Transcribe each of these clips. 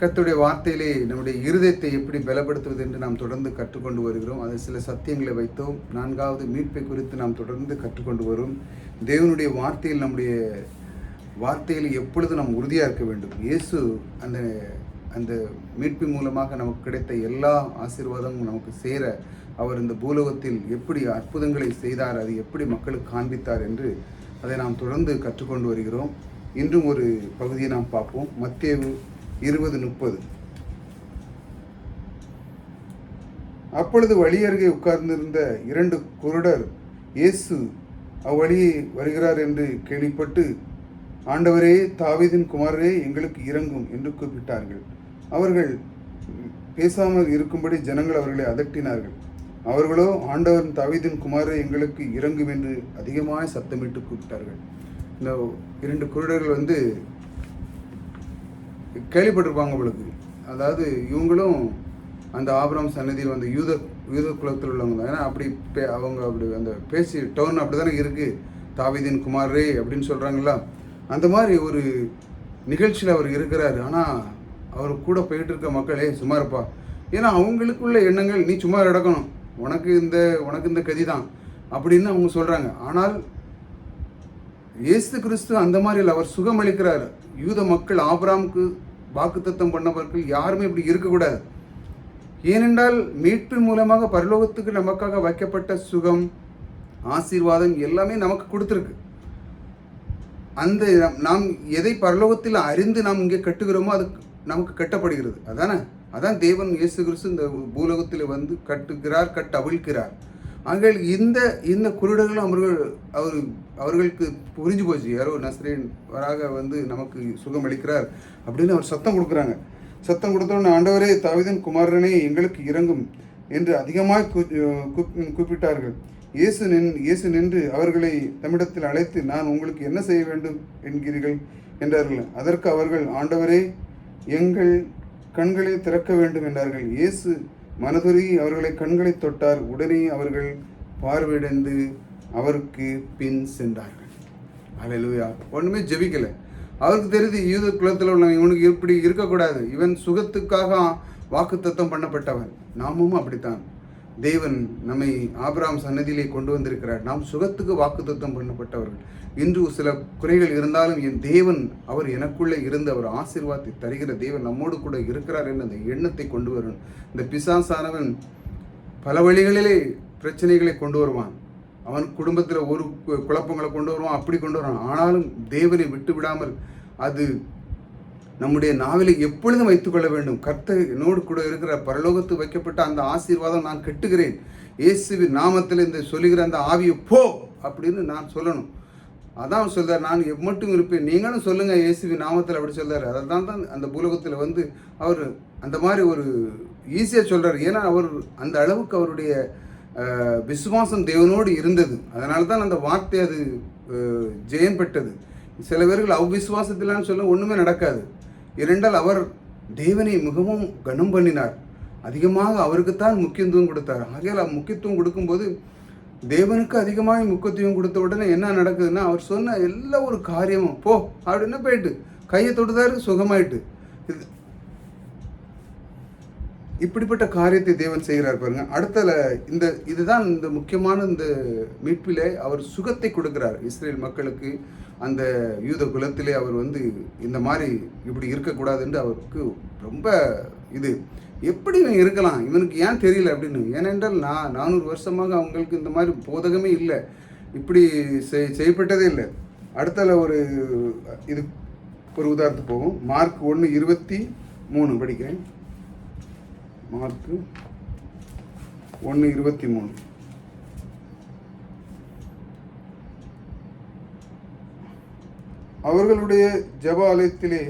கர்த்தருடைய வார்த்தையிலே நம்முடைய இருதயத்தை எப்படி பலப்படுத்துவது என்று நாம் தொடர்ந்து கற்றுக்கொண்டு வருகிறோம். அது சில சத்தியங்களை வைத்தோம். 4வது மீட்பை குறித்து நாம் தொடர்ந்து கற்றுக்கொண்டு வரும். தேவனுடைய வார்த்தையில் நம்முடைய வார்த்தையில் எப்பொழுது நாம் உறுதியாக இருக்க வேண்டும். இயேசு அந்த அந்த மீட்பின் மூலமாக நமக்கு கிடைத்த எல்லா ஆசீர்வாதமும் நமக்கு சேர அவர் இந்த பூலோகத்தில் எப்படி அற்புதங்களை செய்தார், அது எப்படி மக்களுக்கு காண்பித்தார் என்று அதை நாம் தொடர்ந்து கற்றுக்கொண்டு வருகிறோம். இன்றும் ஒரு பகுதியை நாம் பார்ப்போம். மத்தேயு 20:30. அப்பொழுது வழியருகே உட்கார்ந்திருந்த 2 குருடர் இயேசு அவ்வழியே வருகிறார் என்று கேள்விப்பட்டு, ஆண்டவரே, தாவீதின் குமாரரே, எங்களுக்கு இரங்கும் என்று கூப்பிட்டார்கள். அவர்கள் பேசாமல் இருக்கும்படி ஜனங்கள் அவர்களை அதட்டினார்கள். அவர்களோ, ஆண்டவன் தாவீதின் குமாரரே, எங்களுக்கு இரங்கும் என்று அதிகமாக சத்தமிட்டு கூப்பிட்டார்கள். இந்த 2 குருடர்கள் கேள்விப்பட்டிருப்பாங்க அவளுக்கு. அதாவது இவங்களும் அந்த ஆபிரகாம் சன்னதியில் வந்த யூத குலத்தில் உள்ளவங்க தான். ஏன்னா அவங்க அப்படி அந்த பேசி டோன் அப்படி தானே இருக்குது. தாவீதின் குமாரரே அப்படின்னு சொல்கிறாங்களா, அந்த மாதிரி ஒரு நிகழ்ச்சியில் அவர் இருக்கிறார். ஆனால் அவர் கூட போயிட்டு இருக்க மக்களே சும்மா இருப்பா, ஏன்னா அவங்களுக்குள்ள எண்ணங்கள் நீ சும்மா நடக்கணும், உனக்கு இந்த கதி தான் அப்படின்னு அவங்க சொல்கிறாங்க. ஆனால் இயேசு கிறிஸ்து அந்த மாதிரி இல்லை, அவர் சுகமளிக்கிறார். யூத மக்கள் ஆபிரகாமுக்கு வாக்குத்தத்தம் பண்ணவர்கள் யாருமே இப்படி இருக்கக்கூடாது. ஏனென்றால் மீட்பின் மூலமாக பரலோகத்துக்கு நமக்காக வைக்கப்பட்ட சுகம், ஆசீர்வாதம் எல்லாமே நமக்கு கொடுத்துருக்கு. அந்த நாம் எதை பரலோகத்தில் அறிந்து நாம் இங்கே கட்டுகிறோமோ அது நமக்கு கட்டப்படுகிறது. அதான் தேவன் இயேசு கிறிஸ்து இந்த பூலோகத்தில் வந்து கட்டுகிறார், அவிழ்க்கிறார். ஆக இந்த குருடர்களும் அவர்களுக்கு புரிஞ்சு போச்சு, யாரோ நஸ்ரேன் வராக நமக்கு சுகம் அளிக்கிறார் அப்படின்னு அவர் சத்தம் கொடுக்குறாங்க. சத்தம் கொடுத்தோன்னு, ஆண்டவரே, தாவீதின் குமாரனே, எங்களுக்கு இரங்கும் என்று அதிகமாக கூப்பிட்டார்கள். இயேசு நின்று அவர்களை தம்மிடத்தில் அழைத்து, நான் உங்களுக்கு என்ன செய்ய வேண்டும் என்கிறீர்கள் என்றார்கள். அதற்கு அவர்கள், ஆண்டவரே, எங்கள் கண்களை திறக்க வேண்டும் என்றார்கள். இயேசு மனதுருகி அவர்களை கண்களை தொட்டார். உடனே அவர்கள் பார்வையடைந்து அவருக்கு பின் சென்றார்கள். அல்லேலூயா. ஒன்றுமே ஜெபிக்கலை. அவருக்கு தெரியுது, யூத குலத்தில் உள்ளவன் இவனுக்கு இப்படி இருக்கக்கூடாது, இவன் சுகத்துக்காக வாக்குத்தத்தம் பண்ணப்பட்டவன். நாமும் அப்படித்தான். தேவன் நம்மை ஆபிரகாம் சன்னதியிலே கொண்டு வந்திருக்கிறார். நாம் சுகத்துக்கு வாக்குத்தத்தம் பண்ணப்பட்டவர்கள். இன்று சில குறைகள் இருந்தாலும் என் தேவன், அவர் எனக்குள்ளே இருந்து அவர் ஆசீர்வாதத்தை தருகிற தேவன் நம்மோடு கூட இருக்கிறார் என்ற அந்த எண்ணத்தை கொண்டு வரணும். இந்த பிசாசானவன் பல வழிகளிலே பிரச்சனைகளை கொண்டு வருவான். அவன் குடும்பத்தில் ஒரு குழப்பங்களை கொண்டு வருவான், அப்படி கொண்டு வருவான். ஆனாலும் தேவனை விட்டு விடாமல் அது நம்முடைய நாவிலை எப்பொழுதும் வைத்துக்கொள்ள வேண்டும். கர்த்தர் என்னோடு கூட இருக்கிற பரலோகத்து வைக்கப்பட்ட அந்த ஆசீர்வாதம் நான் கெட்டுகிறேன், இயேசுவின் நாமத்தில் இந்த சொல்லுகிற அந்த ஆவியை போ அப்படின்னு நான் சொல்லணும். அதான் சொல்றார், நான் மட்டும் இருப்பேன், நீங்களும் சொல்லுங்க இயேசுவின் நாமத்தில் அப்படி சொல்றாரு. அதான் அந்த பூலோகத்தில் அவர் அந்த மாதிரி ஒரு ஈஸியாக சொல்றாரு. ஏன்னா அவர் அந்த அளவுக்கு அவருடைய விசுவாசம் தேவனோடு இருந்தது. அதனால தான் அந்த வார்த்தை அது ஜெயம் பெற்றது. சில பேர்கள் அவ்விசுவாசத்திலான்னு சொல்ல ஒன்றுமே நடக்காது. இரண்டால் அவர் தேவனை மிகவும் கனம் பண்ணினார், அதிகமாக அவருக்குத்தான் முக்கியத்துவம் கொடுத்தார். ஆகையால் முக்கியத்துவம் கொடுக்கும்போது தேவனுக்கு அதிகமாக முக்கியத்துவம் கொடுத்த உடனே என்ன நடக்குதுன்னா, அவர் சொன்ன எல்லா ஒரு காரியமும் போ அப்படின்னு போயிட்டு கையை தொடுதாரு, சுகமாயிட்டு. இப்படிப்பட்ட காரியத்தை தேவன் செய்கிறார் பாருங்க. அடுத்தல இதுதான் இந்த முக்கியமான இந்த மீட்பிலே அவர் சுகத்தை கொடுக்கிறார் இஸ்ரேல் மக்களுக்கு. அந்த யூத குலத்திலே அவர் இந்த மாதிரி இப்படி இருக்கக்கூடாது என்று அவருக்கு ரொம்ப எப்படி இவன் இருக்கலாம், இவனுக்கு ஏன் தெரியல அப்படின்னு. ஏனென்றால் 400 வருஷமாக அவங்களுக்கு இந்த மாதிரி போதகமே இல்லை, இப்படி செய்யப்பட்டதே இல்லை. அடுத்தல இது ஒரு உதாரணத்துக்கு போகும். மார்க் 1:23 படிக்கிறேன். மார்க் 1:23. அவர்களுடைய ஜெப ஆலயத்திலே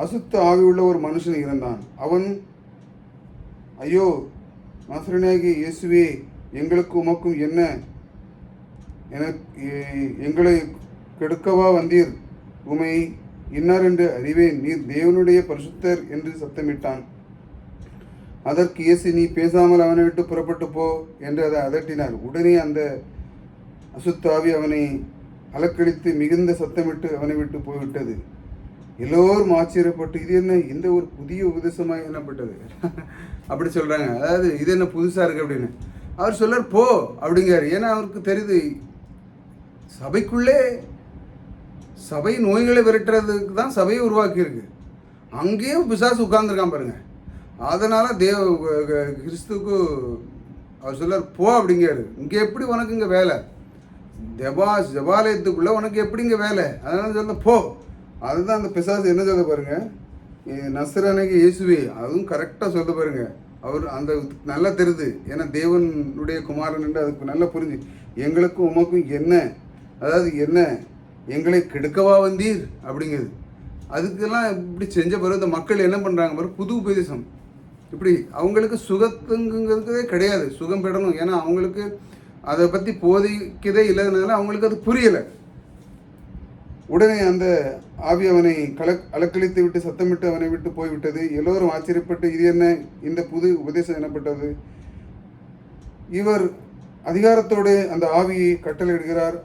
அசுத்த ஆவி உள்ள ஒரு மனுஷன் இருந்தான். அவன், ஐயோ, நாசரேயனாகிய இயேசுவே, எங்களுக்கு உமக்கும் என்ன, எங்களை கெடுக்கவா வந்தீர்? உமை இன்னார் என்று அறிவேன், நீர் தேவனுடைய பரிசுத்தர் என்று சத்தமிட்டான். அதற்கு இயேசு, நீ பேசாமல் அவனை விட்டு புறப்பட்டு போ என்று அதை அதட்டினார். உடனே அந்த அசுத்தாவி அவனை அலக்கழித்து மிகுந்த சத்தமிட்டு அவனை விட்டு போய்விட்டது. எல்லோரும் ஆச்சரியப்பட்டு இது என்ன இந்த ஒரு புதிய உபதேசமாக என்னப்பட்டது அப்படி சொல்கிறாங்க. அதாவது இது என்ன புதுசாக இருக்குது அப்படின்னு அவர் சொல்றார் போ அப்படிங்கிறார். ஏன்னா அவருக்கு தெரியுது சபைக்குள்ளே சபை நோய்களை விரட்டுறதுக்கு தான் சபையை உருவாக்கியிருக்கு. அங்கேயும் பிசாசு உட்கார்ந்துருக்கான் பாருங்க. அதனால கிறிஸ்துக்கு அவர் சொல்றார் போ அப்படிங்கிறாரு. இங்கே எப்படி உனக்கு இங்கே வேலை? ஜபாலயத்துக்குள்ள உனக்கு எப்படி இங்கே வேலை? அதனால சொல்ல போ. அதுதான் அந்த பிசாசு என்ன சொல்ல பாருங்க, நசரேனாகிய இயேசுவே அதுவும் கரெக்டாக சொல்ல பாருங்க. அவர் அந்த நல்லா தெரியுது, ஏன்னா தேவனுடைய குமாரன் என்று அதுக்கு நல்லா புரிஞ்சு எங்களுக்கும் உமக்கும் என்ன, அதாவது என்ன எங்களை கெடுக்கவா வந்தீர் அப்படிங்கிறது. அதுக்கெல்லாம் இப்படி செஞ்ச பிறகு இந்த மக்கள் என்ன பண்ணுறாங்க பாரு, புது உபதேசம். இப்படி அவங்களுக்கு சுகத்துங்கிறதுக்கே கிடையாது, சுகம் பெறணும். ஏன்னா அவங்களுக்கு அதை பற்றி போதிக்கதே இல்லாதனால அவங்களுக்கு அது புரியலை. உடனே அந்த ஆவி அவனை அலக்களித்து விட்டு சத்தமிட்டு அவனை விட்டு போய்விட்டது. எல்லோரும் ஆச்சரியப்பட்டு இது என்ன இந்த புது உபதேசம் எனப்பட்டது, இவர் அதிகாரத்தோடு அந்த ஆவியை கட்டளையிடுகிறார்,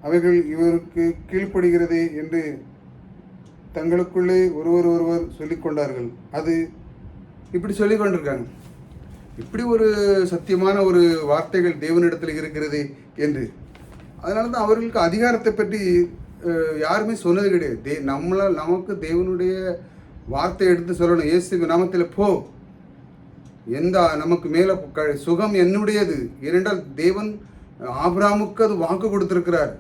அவைகள் இவருக்கு கீழ்ப்படுகிறது என்று தங்களுக்குள்ளே ஒருவர் சொல்லிக் கொண்டார்கள். அது இப்படி சொல்லிக் கொண்டிருக்காங்க, இப்படி ஒரு சத்தியமான ஒரு வார்த்தைகள் தேவனிடத்தில் இருக்கிறது என்று. அதனால தான் அவர்களுக்கு அதிகாரத்தை பற்றி யாருமே சொன்னது கிடையாது. நமக்கு தேவனுடைய வார்த்தை எடுத்து சொல்லணும். இயேசு நாமத்தில் போ, எந்த நமக்கு மேலே சுகம் என்னுடையது. ஏனென்றால் தேவன் ஆபிரகாமுக்கு அது வாக்கு கொடுத்திருக்கிறார்.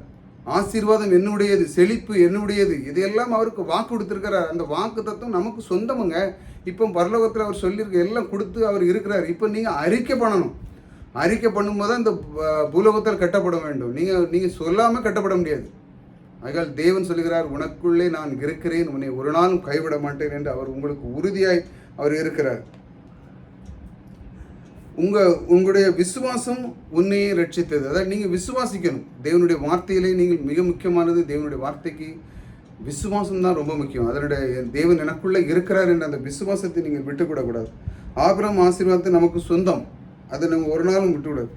ஆசீர்வாதம் என்னுடையது, செழிப்பு என்னுடையது, இதையெல்லாம் அவருக்கு வாக்கு கொடுத்திருக்கிறார். அந்த வாக்கு தத்துவம் நமக்கு சொந்தமுங்க. இப்போ பரலோகத்தில் அவர் சொல்லியிருக்க எல்லாம் கொடுத்து அவர் இருக்கிறார். இப்போ நீங்கள் அறிக்கை பண்ணணும். அறிக்கை பண்ணும்போது தான் இந்த பூலோகத்தில் கட்டப்பட வேண்டும். நீங்கள் சொல்லாமல் கட்டப்பட முடியாது. ஆகையால் தேவன் சொல்லுகிறார், உனக்குள்ளே நான் இருக்கிறேன், உன்னை ஒரு நாளும் கைவிட மாட்டேன் என்று அவர் உங்களுக்கு உறுதியாய் அவர் இருக்கிறார். உங்களுடைய விசுவாசம் உன்னையே ரட்சித்தது. அதாவது நீங்கள் விசுவாசிக்கணும். தேவனுடைய வார்த்தையிலே நீங்கள் மிக முக்கியமானது தேவனுடைய வார்த்தைக்கு விசுவாசம் தான் ரொம்ப முக்கியம். அதனுடைய தேவன் எனக்குள்ளே இருக்கிறார் என்ற அந்த விசுவாசத்தை நீங்கள் விட்டுக்கூடக்கூடாது. ஆபிரகாம் ஆசீர்வாதத்தை நமக்கு சொந்தம், அதை நம்ம ஒரு நாளும் விட்டுக்கூடாது.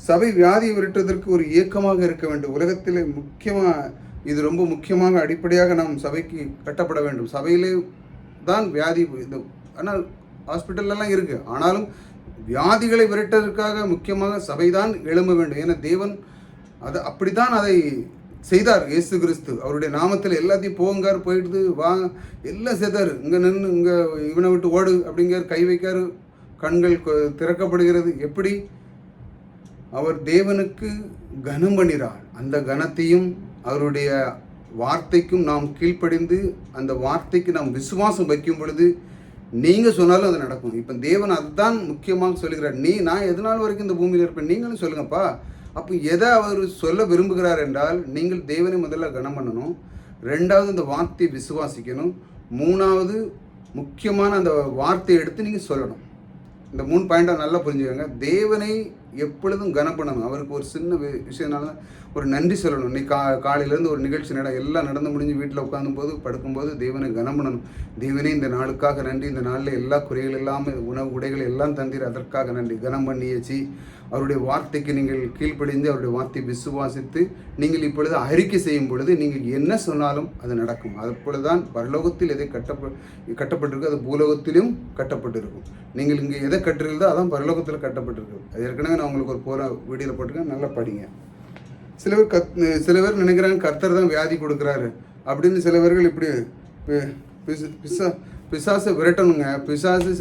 சபை வியாதியை விரட்டுவதற்கு ஒரு இயக்கமாக இருக்க வேண்டும். உலகத்தில் இது ரொம்ப முக்கியமாக அடிப்படையாக நாம் சபைக்கு கட்டப்பட வேண்டும். சபையிலே தான் வியாதி இது, ஆனால் ஹாஸ்பிட்டல்லாம் இருக்குது. ஆனாலும் வியாதிகளை விரட்டுவதற்காக முக்கியமாக சபைதான் எழும்ப வேண்டும். ஏன்னா தேவன் அப்படித்தான் அதை செய்தார். இயேசு கிறிஸ்து அவருடைய நாமத்தில் எல்லாத்தையும் போங்கார், போயிடுது வா எல்லாம் செய்தார். இங்கே நின்று இங்கே இவனை விட்டு ஓடு அப்படிங்கார், கை வைக்கார், கண்கள் திறக்கப்படுகிறது. எப்படி அவர் தேவனுக்கு கனம் பண்ணினார். அந்த கனத்தையும் அவருடைய வார்த்தைக்கும் நாம் கீழ்ப்படிந்து அந்த வார்த்தைக்கு நாம் விசுவாசம் வைக்கும் பொழுது நீங்கள் சொன்னாலும் அது நடக்கும். இப்போ தேவன் அதுதான் முக்கியமாக சொல்லுகிறார். நான் எதனால் வரைக்கும் இந்த பூமியில் இருப்பேன், நீங்களும் சொல்லுங்கப்பா. அப்போ எதை அவர் சொல்ல விரும்புகிறார் என்றால், நீங்கள் தேவனை முதல்ல கனம் பண்ணணும், ரெண்டாவது அந்த வார்த்தையை விசுவாசிக்கணும், மூணாவது முக்கியமான அந்த வார்த்தையை எடுத்து நீங்கள் சொல்லணும். இந்த 3 பாயிண்டாக நல்லா புரிஞ்சுக்கோங்க. தேவனை எப்பொழுதும் கனம் பண்ணணும். அவருக்கு ஒரு சின்ன விஷயம்னால ஒரு நன்றி சொல்லணும். இன்னைக்கு காலையிலேருந்து ஒரு நிகழ்ச்சி எல்லாம் நடந்து முடிஞ்சு வீட்டில் உட்காந்தும்போது படுக்கும்போது தேவனை கனம் பண்ணணும். தேவனே இந்த நாளுக்காக நன்றி, இந்த நாளில் எல்லா குறைகள் இல்லாமல் உணவு உடைகள் எல்லாம் தந்தீர், அதற்காக நன்றி. கனம் பண்ணியாச்சு. அவருடைய வார்த்தைக்கு நீங்கள் கீழ்ப்படிந்து அவருடைய வார்த்தையை விசுவாசித்து நீங்கள் இப்பொழுது அறிக்கை செய்யும் பொழுது நீங்கள் என்ன சொன்னாலும் அது நடக்கும். அப்பொழுதுதான் பரலோகத்தில் எதை கட்டப்பட்டிருக்கோ அது பூலோகத்திலும் கட்டப்பட்டிருக்கும். நீங்கள் இங்கே எதை கட்டுறீங்களோ அதான் பரலோகத்தில் கட்டப்பட்டிருக்கு. அது ஏற்கனவே நான் உங்களுக்கு ஒரு வீடியோவில் போட்டிருக்கேன், நல்லா படிங்க. சில பேர் நினைக்கிறாங்க கர்த்தர் தான் வியாதி கொடுக்குறாரு அப்படின்னு. சிலவர்கள் இப்படி பிசாசை விரட்டணுங்க.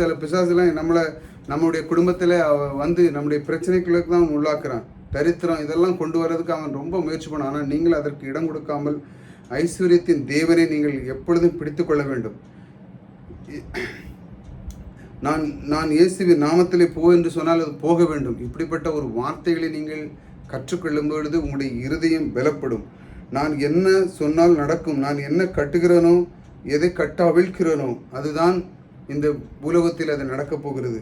சில பிசாசுலாம் நம்மளுடைய குடும்பத்தில் வந்து நம்முடைய பிரச்சனைகளுக்கு தான் உள்ளாக்குறான். தரித்திரம் இதெல்லாம் கொண்டு வர்றதுக்கு அவன் ரொம்ப முயற்சி பண்ணான். ஆனால் நீங்கள் அதற்கு இடம் கொடுக்காமல் ஐஸ்வர்யத்தின் தேவனை நீங்கள் எப்பொழுதும் பிடித்து கொள்ள வேண்டும். நான் இயேசுவின் நாமத்திலே போ என்று சொன்னால் அது போக வேண்டும். இப்படிப்பட்ட ஒரு வார்த்தைகளை நீங்கள் கற்றுக்கொள்ளும் பொழுது உங்களுடைய இருதயம் பலப்படும். நான் என்ன சொன்னால் நடக்கும், நான் என்ன கட்டுகிறேனோ எதை கட்ட அவிழ்க்கிறேனோ அதுதான் இந்த பூலோகத்தில் அது நடக்கப் போகிறது.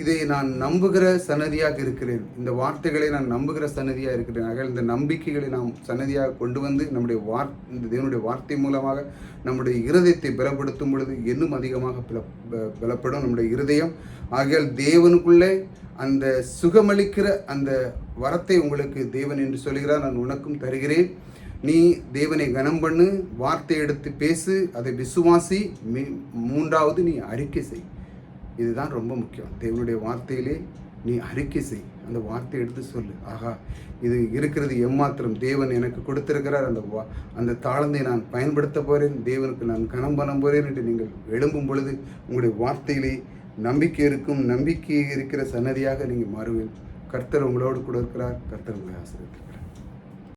இதை நான் நம்புகிற சன்னதியாக இருக்கிறேன். இந்த வார்த்தைகளை நான் நம்புகிற சன்னதியாக இருக்கிறேன். ஆக இந்த நம்பிக்கைகளை நாம் சன்னதியாக கொண்டு வந்து நம்முடைய இந்த தேவனுடைய வார்த்தை மூலமாக நம்முடைய இருதயத்தை பலப்படுத்தும் பொழுது இன்னும் அதிகமாக பலப்படும் நம்முடைய இருதயம். ஆகையால் தேவனுக்குள்ளே அந்த சுகமளிக்கிற அந்த வரத்தை உங்களுக்கு தேவன் என்று சொல்கிறார், நான் உனக்கும் தருகிறேன். நீ தேவனை கனம் பண்ணு, வார்த்தை எடுத்து பேசு, அதை விசுவாசி, மூன்றாவது நீ அறிக்கை செய். இதுதான் ரொம்ப முக்கியம். தேவனுடைய வார்த்தையிலே நீ அறிக்கை செய். அந்த வார்த்தை எடுத்து சொல்லு, ஆகா இது இருக்கிறது எம்மாத்திரம் தேவன் எனக்கு கொடுத்திருக்கிறார், அந்த தாளந்தை நான் பயன்படுத்த போகிறேன், தேவனுக்கு நான் கனம் பண்ண போகிறேன் என்று நீங்கள் எழும்பும் பொழுது உங்களுடைய வார்த்தையிலே நம்பிக்கை இருக்கும். நம்பிக்கை இருக்கிற சன்னதியாக நீங்கள் மாறுவீர்கள். கர்த்தர் உங்களோடு கூட இருக்கிறார். கர்த்தர் உங்களை ஆசீர்வதிக்கிறார்.